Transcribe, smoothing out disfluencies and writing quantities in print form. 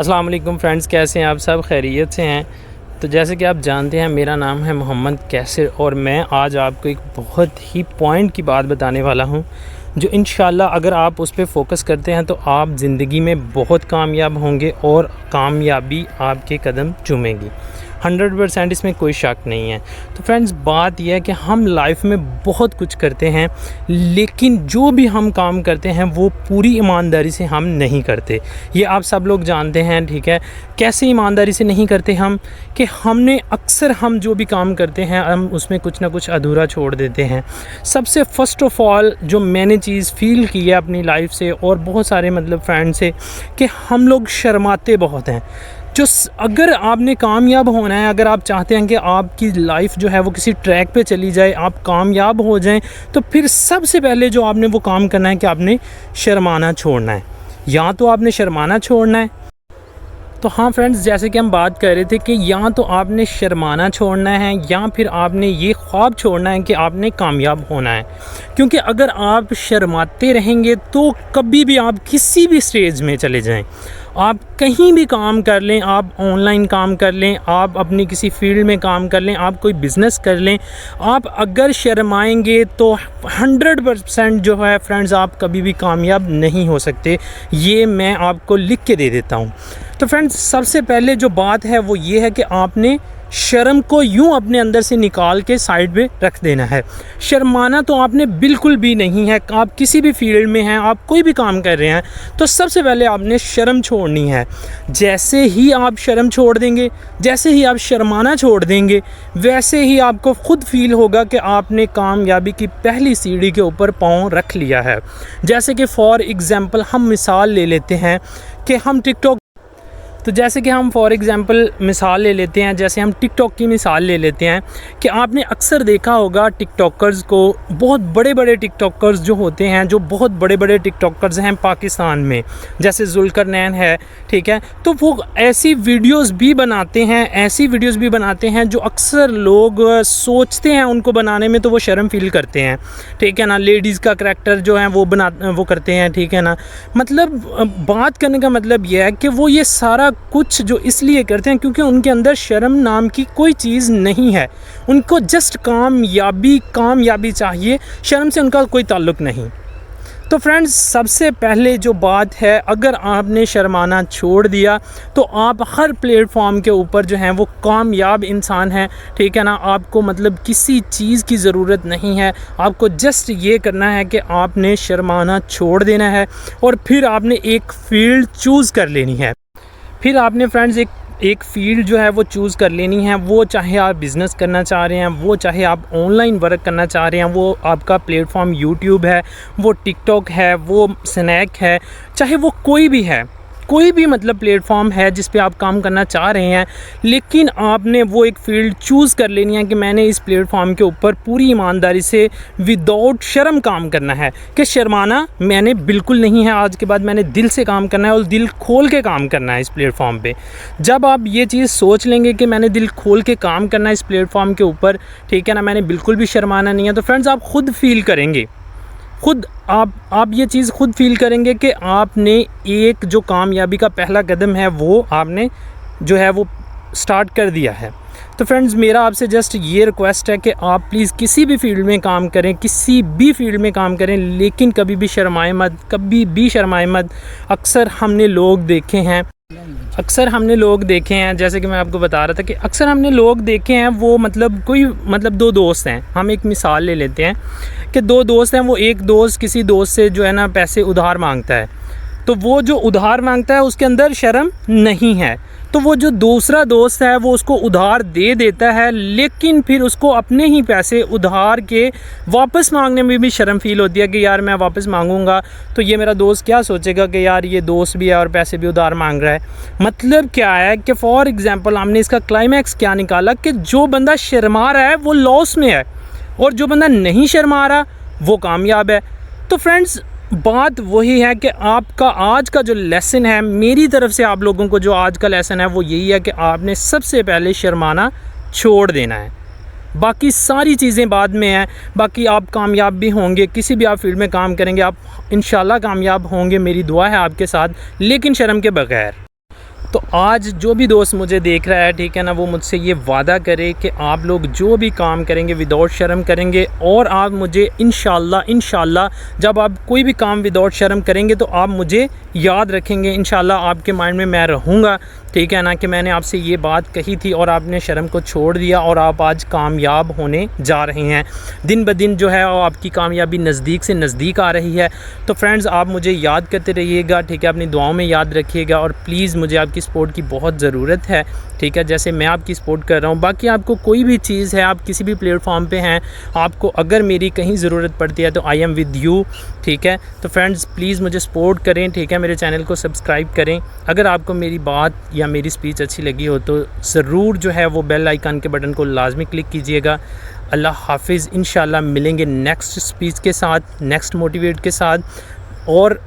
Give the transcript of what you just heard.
अस्सलाम वालेकुम फ्रेंड्स, कैसे हैं आप सब? खैरियत से हैं? तो जैसे कि आप जानते हैं, मेरा नाम है मोहम्मद कैसर और मैं आज आपको एक बहुत ही पॉइंट की बात बताने वाला हूं, जो इंशाल्लाह अगर आप उस पर फ़ोकस करते हैं तो आप ज़िंदगी में बहुत कामयाब होंगे और कामयाबी आपके कदम चूमेगी। 100% इसमें कोई शक नहीं है। तो फ्रेंड्स, बात यह है कि हम लाइफ में बहुत कुछ करते हैं, लेकिन जो भी हम काम करते हैं वो पूरी ईमानदारी से हम नहीं करते। ये आप सब लोग जानते हैं, ठीक है। कैसे ईमानदारी से नहीं करते हम, कि हमने अक्सर हम जो भी काम करते हैं हम उसमें कुछ ना कुछ अधूरा छोड़ देते हैं। सबसे फ़र्स्ट ऑफ़ ऑल जो मैंने चीज़ फ़ील की है अपनी लाइफ से और बहुत सारे फ्रेंड से, कि हम लोग शर्माते बहुत हैं। अगर आपने कामयाब होना है, अगर आप चाहते हैं कि आपकी लाइफ जो है वो किसी ट्रैक पे चली जाए, आप कामयाब हो जाएं, तो फिर सबसे पहले जो आपने वो काम करना है कि आपने शर्माना छोड़ना है। या तो आपने शर्माना छोड़ना है, तो हाँ फ्रेंड्स, जैसे कि हम बात कर रहे थे कि या तो आपने शर्माना छोड़ना है या फिर आपने ये ख्वाब छोड़ना है कि आपने कामयाब होना है। क्योंकि अगर आप शर्माते रहेंगे तो कभी भी आप किसी भी स्टेज में चले जाएं, आप कहीं भी काम कर लें, आप ऑनलाइन काम कर लें, आप अपनी किसी फील्ड में काम कर लें, आप कोई बिज़नेस कर लें, आप अगर शर्माएंगे तो 100% जो है फ्रेंड्स, आप कभी भी कामयाब नहीं हो सकते। ये मैं आपको लिख के दे देता हूँ। तो फ्रेंड्स, सबसे पहले जो बात है वो ये है कि आपने शर्म को यूं अपने अंदर से निकाल के साइड पे रख देना है। शर्माना तो आपने बिल्कुल भी नहीं है। आप किसी भी फील्ड में हैं, आप कोई भी काम कर रहे हैं, तो सबसे पहले आपने शर्म छोड़नी है। जैसे ही आप शर्म छोड़ देंगे, जैसे ही आप शर्माना छोड़ देंगे, वैसे ही आपको ख़ुद फील होगा कि आपने कामयाबी की पहली सीढ़ी के ऊपर पाँव रख लिया है। जैसे कि फॉर एग्ज़ाम्पल हम मिसाल ले लेते हैं कि हम टिकटॉक मिसाल ले लेते हैं, जैसे हम टिकटॉक की मिसाल ले लेते हैं कि आपने अक्सर देखा होगा टिकटॉकर्स को, बहुत बड़े बड़े टिकटॉकर्स जो होते हैं, जो बहुत बड़े बड़े टिकटॉकर्स हैं पाकिस्तान में, जैसे जुल्करनैन है, ठीक है। तो वो ऐसी वीडियोस भी बनाते हैं जो अक्सर लोग सोचते हैं उनको बनाने में तो वो शर्म फील करते हैं, ठीक है ना। लेडीज़ का करैक्टर जो है वो करते हैं, ठीक है ना। बात करने का मतलब यह है कि वो ये सारा कुछ जो इसलिए करते हैं क्योंकि उनके अंदर शर्म नाम की कोई चीज़ नहीं है। उनको जस्ट कामयाबी चाहिए, शर्म से उनका कोई ताल्लुक़ नहीं। तो फ्रेंड्स, सबसे पहले जो बात है, अगर आपने शर्माना छोड़ दिया तो आप हर प्लेटफॉर्म के ऊपर जो हैं वो कामयाब इंसान हैं, ठीक है ना। आपको किसी चीज़ की ज़रूरत नहीं है, आपको जस्ट ये करना है कि आपने शर्माना छोड़ देना है और फिर आपने एक फ़ील्ड चूज़ कर लेनी है। फिर आपने फ्रेंड्स एक फ़ील्ड जो है वो चूज़ कर लेनी है। वो चाहे आप बिज़नेस करना चाह रहे हैं, वो चाहे आप ऑनलाइन वर्क करना चाह रहे हैं, वो आपका प्लेटफॉर्म यूट्यूब है, वो टिकटॉक है, वो स्नैक है, चाहे वो कोई भी है, कोई भी प्लेटफॉर्म है जिस पे आप काम करना चाह रहे हैं, लेकिन आपने वो एक फ़ील्ड चूज़ कर लेनी है कि मैंने इस प्लेटफॉर्म के ऊपर पूरी ईमानदारी से विदाउट शर्म काम करना है, कि शर्माना मैंने बिल्कुल नहीं है। आज के बाद मैंने दिल से काम करना है और दिल खोल के काम करना है इस प्लेटफॉर्म पे। जब आप ये चीज़ सोच लेंगे कि मैंने दिल खोल के काम करना है इस प्लेटफॉर्म के ऊपर, ठीक है ना, मैंने बिल्कुल भी शर्माना नहीं है, तो फ्रेंड्स आप खुद फील करेंगे, आप ये चीज़ खुद फील करेंगे कि आपने एक जो कामयाबी का पहला कदम है वो आपने जो है वो स्टार्ट कर दिया है। तो फ्रेंड्स, मेरा आपसे जस्ट ये रिक्वेस्ट है कि आप प्लीज़ किसी भी फील्ड में काम करें, लेकिन कभी भी शर्माए मत। अक्सर हमने लोग देखे हैं, जैसे कि मैं आपको बता रहा था कि अक्सर हमने लोग देखे हैं, वो दो दोस्त हैं। हम एक मिसाल ले लेते हैं कि दो दोस्त हैं, वो एक दोस्त किसी दोस्त से जो है ना पैसे उधार मांगता है, तो वो जो उधार मांगता है उसके अंदर शर्म नहीं है, तो वो जो दूसरा दोस्त है वो उसको उधार दे देता है, लेकिन फिर उसको अपने ही पैसे उधार के वापस मांगने में भी शर्म फील होती है कि यार मैं वापस मांगूंगा तो ये मेरा दोस्त क्या सोचेगा कि यार ये दोस्त भी है और पैसे भी उधार मांग रहा है। मतलब क्या है कि फॉर एग्ज़ाम्पल हमने इसका क्लाइमैक्स क्या निकाला कि जो बंदा शर्मा रहा है वो लॉस में है और जो बंदा नहीं शर्मा रहा वो कामयाब है। तो फ्रेंड्स, बात वही है कि आपका आज का जो लेसन है, मेरी तरफ से आप लोगों को जो आज का लेसन है वो यही है कि आपने सबसे पहले शर्माना छोड़ देना है। बाकी सारी चीज़ें बाद में हैं। बाकी आप कामयाब भी होंगे, किसी भी आप फील्ड में काम करेंगे आप इंशाल्लाह कामयाब होंगे, मेरी दुआ है आपके साथ, लेकिन शर्म के बगैर। तो आज जो भी दोस्त मुझे देख रहा है, ठीक है ना, वो मुझसे ये वादा करे कि आप लोग जो भी काम करेंगे विदाउट शर्म करेंगे, और आप मुझे इंशाल्लाह जब आप कोई भी काम विदाउट शर्म करेंगे तो आप मुझे याद रखेंगे, इंशाल्लाह आपके माइंड में मैं रहूँगा, ठीक है ना, कि मैंने आपसे ये बात कही थी और आपने शर्म को छोड़ दिया और आप आज कामयाब होने जा रहे हैं। दिन ब दिन जो है वो आपकी कामयाबी नज़दीक से नज़दीक आ रही है। तो फ्रेंड्स, आप मुझे याद करते रहिएगा, ठीक है, अपनी दुआओं में याद रखिएगा, और प्लीज़ मुझे आपकी सपोर्ट की बहुत ज़रूरत है, ठीक है, जैसे मैं आपकी सपोर्ट कर रहा हूँ। बाकी आपको कोई भी चीज़ है, आप किसी भी प्लेटफॉर्म पे हैं, आपको अगर मेरी कहीं ज़रूरत पड़ती है तो आई एम विद यू, ठीक है। तो फ्रेंड्स, प्लीज़ मुझे सपोर्ट करें, ठीक है, मेरे चैनल को सब्सक्राइब करें। अगर आपको मेरी बात या मेरी स्पीच अच्छी लगी हो तो ज़रूर जो है वो बेल आइकन के बटन को लाजमी क्लिक कीजिएगा। अल्लाह हाफिज़। इंशाल्लाह मिलेंगे नेक्स्ट स्पीच के साथ, नेक्स्ट मोटिवेट के साथ। और